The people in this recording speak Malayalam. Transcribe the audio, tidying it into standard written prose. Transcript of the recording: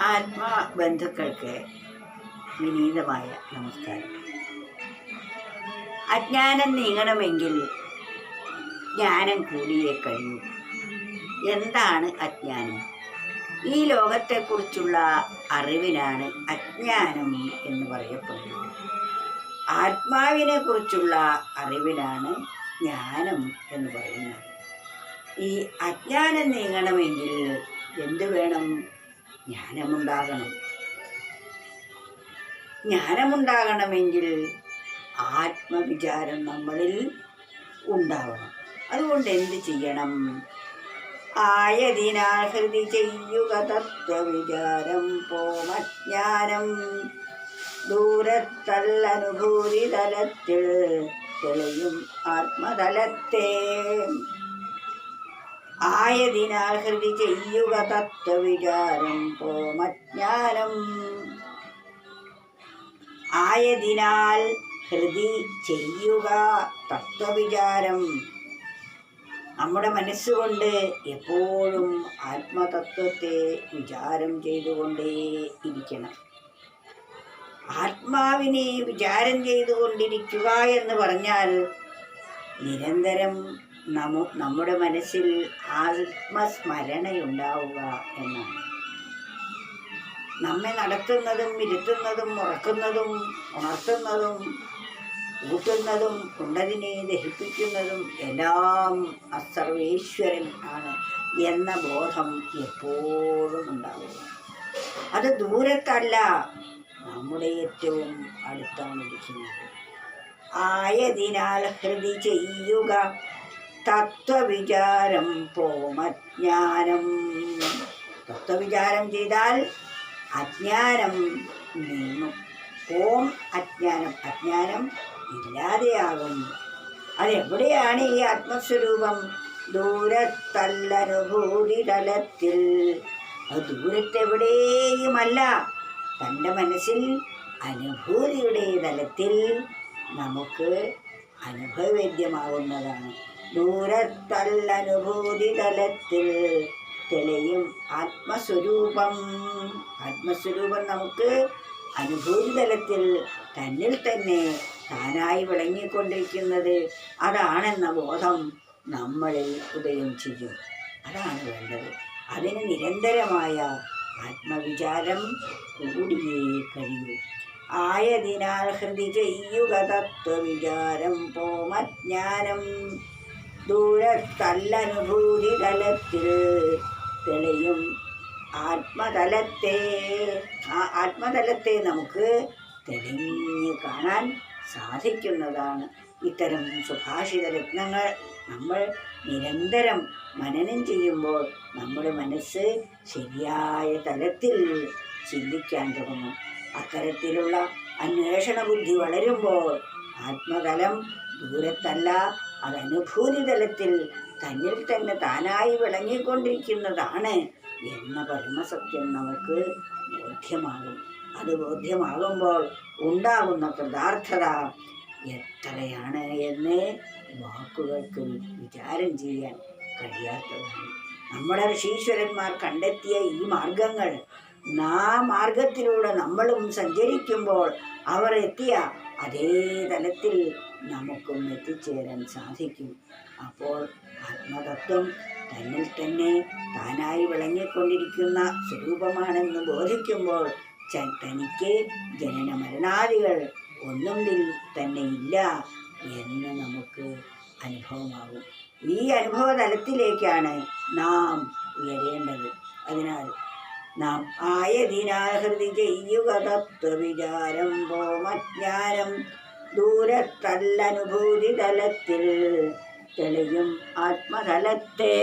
ആത്മബന്ധുക്കൾക്ക് വിനീതമായ നമസ്കാരം. അജ്ഞാനം നീങ്ങണമെങ്കിൽ ജ്ഞാനം കൂടിയേ കഴിയൂ. എന്താണ് അജ്ഞാനം? ഈ ലോകത്തെക്കുറിച്ചുള്ള അറിവിനാണ് അജ്ഞാനം എന്ന് പറയപ്പെടുന്നത്. ആത്മാവിനെ കുറിച്ചുള്ള അറിവിനാണ് ജ്ഞാനം എന്ന് പറയുന്നത്. ഈ അജ്ഞാനം നീങ്ങണമെങ്കിൽ എന്ത് വേണം? ജ്ഞാനമുണ്ടാകണം. ജ്ഞാനമുണ്ടാകണമെങ്കിൽ ആത്മവിചാരം നമ്മളിൽ ഉണ്ടാവണം. അതുകൊണ്ട് എന്ത് ചെയ്യണം? ആയതിനാൽ ഹൃദി ചെയ്യുക തത്വവിചാരം പോമജ്ഞാനം ദൂരത്തല്ലനുഭൂതി തലത്തിൽ തെളിയും ആത്മതലത്തെ. ആയതിനാൽ ഹൃദി ചെയ്യുക തത്വവിചാരം പോമജ്ഞാനം. ആയതിനാൽ ഹൃദി ചെയ്യുക തത്വവിചാരം. നമ്മുടെ മനസ്സുകൊണ്ട് എപ്പോഴും ആത്മതത്വത്തെ വിചാരം ചെയ്തുകൊണ്ടേ ഇരിക്കണം. ആത്മാവിനെ വിചാരം ചെയ്തുകൊണ്ടിരിക്കുക എന്ന് പറഞ്ഞാൽ നിരന്തരം നമ്മുടെ മനസ്സിൽ ആത്മസ്മരണയുണ്ടാവുക എന്നാണ്. നമ്മെ നടത്തുന്നതും ഇരുത്തുന്നതും ഉറക്കുന്നതും ഉണർത്തുന്നതും ഊട്ടുന്നതും ഉണ്ടതിനെ ദഹിപ്പിക്കുന്നതും എല്ലാം സർവേശ്വരൻ ആണ് എന്ന ബോധം എപ്പോഴും ഉണ്ടാവുക. അത് ദൂരത്തല്ല, നമ്മുടെ ഏറ്റവും അടുത്താണ് ഇരിക്കുന്നത്. ആയതിനാൽ ഹൃദി ചെയ്യുക തത്വവിചാരം പോമജ്ഞാനം. തത്വവിചാരം ചെയ്താൽ അജ്ഞാനം നീങ്ങും. പോം അജ്ഞാനം, അജ്ഞാനം ഇല്ലാതെയാകും. അതെവിടെയാണ് ഈ ആത്മസ്വരൂപം? ദൂരത്തല്ലനുഭൂതി തലത്തിൽ. അത് ദൂരത്തെവിടെയുമല്ല, തൻ്റെ മനസ്സിൽ അനുഭൂതിയുടെ തലത്തിൽ നമുക്ക് അനുഭവവേദ്യമാകുന്നതാണ്. ദൂരത്തല്ലനുഭൂതി തലത്തിൽ തെളിയും ആത്മസ്വരൂപം. ആത്മസ്വരൂപം നമുക്ക് അനുഭൂതി തലത്തിൽ തന്നിൽ തന്നെ താനായി വിളങ്ങിക്കൊണ്ടിരിക്കുന്നത് അതാണെന്ന ബോധം നമ്മളിൽ ഉദയം ചെയ്യും. അതാണ് വേണ്ടത്. അതിന് നിരന്തരമായ ആത്മവിചാരം കൂടിയേ കഴിയൂ. ആയതിനാൽ ഹൃദി ചെയ്യുക തത്വവിചാരം പോമജ്ഞാനം ദൂരത്തല്ലനുഭൂതി തലത്തിൽ തെളിയും ആത്മതലത്തെ. ആ ആത്മതലത്തെ നമുക്ക് തെളിഞ്ഞ് കാണാൻ സാധിക്കുന്നതാണ്. ഇത്തരം സുഭാഷിത രത്നങ്ങൾ നമ്മൾ നിരന്തരം മനനം ചെയ്യുമ്പോൾ നമ്മുടെ മനസ്സ് ശരിയായ തലത്തിൽ ചിന്തിക്കാൻ തുടങ്ങും. അത്തരത്തിലുള്ള അന്വേഷണ ബുദ്ധി വളരുമ്പോൾ ആത്മതലം ദൂരത്തല്ല, അത് അനുഭൂതി തലത്തിൽ തന്നിൽ തന്നെ താനായി വിളങ്ങിക്കൊണ്ടിരിക്കുന്നതാണ് എന്ന പരമസത്യം നമുക്ക് ബോധ്യമാകും. അത് ബോധ്യമാകുമ്പോൾ ഉണ്ടാകുന്ന കൃതാർത്ഥത എത്രയാണ് എന്ന് വാക്കുകൾക്ക് വിചാരം ചെയ്യാൻ കഴിയാത്തതാണ്. നമ്മുടെ ഋഷീശ്വരന്മാർ കണ്ടെത്തിയ ഈ മാർഗങ്ങൾ മാർഗത്തിലൂടെ നമ്മളും സഞ്ചരിക്കുമ്പോൾ അവർ എത്തിയ അതേ തലത്തിൽ നമുക്കും എത്തിച്ചേരാൻ സാധിക്കും. അപ്പോൾ ആത്മതത്വം തന്നിൽ തന്നെ താനായി വിളങ്ങിക്കൊണ്ടിരിക്കുന്ന സ്വരൂപമാണെന്ന് ബോധിക്കുമ്പോൾ തനിക്ക് ജനന മരണാദികൾ ഒന്നും തന്നെ ഇല്ല എന്ന് നമുക്ക് അനുഭവമാകും. ഈ അനുഭവ തലത്തിലേക്കാണ് നാം ഉയരേണ്ടത്. അതിനാൽ നാം ആയതിനാൽ ഹൃദി ചെയ്യുക തത്വവിചാരം പോമജ്ഞാനം ദൂരത്തല്ലനുഭൂതി തലത്തിൽ തെളിയും ആത്മതലത്തെ.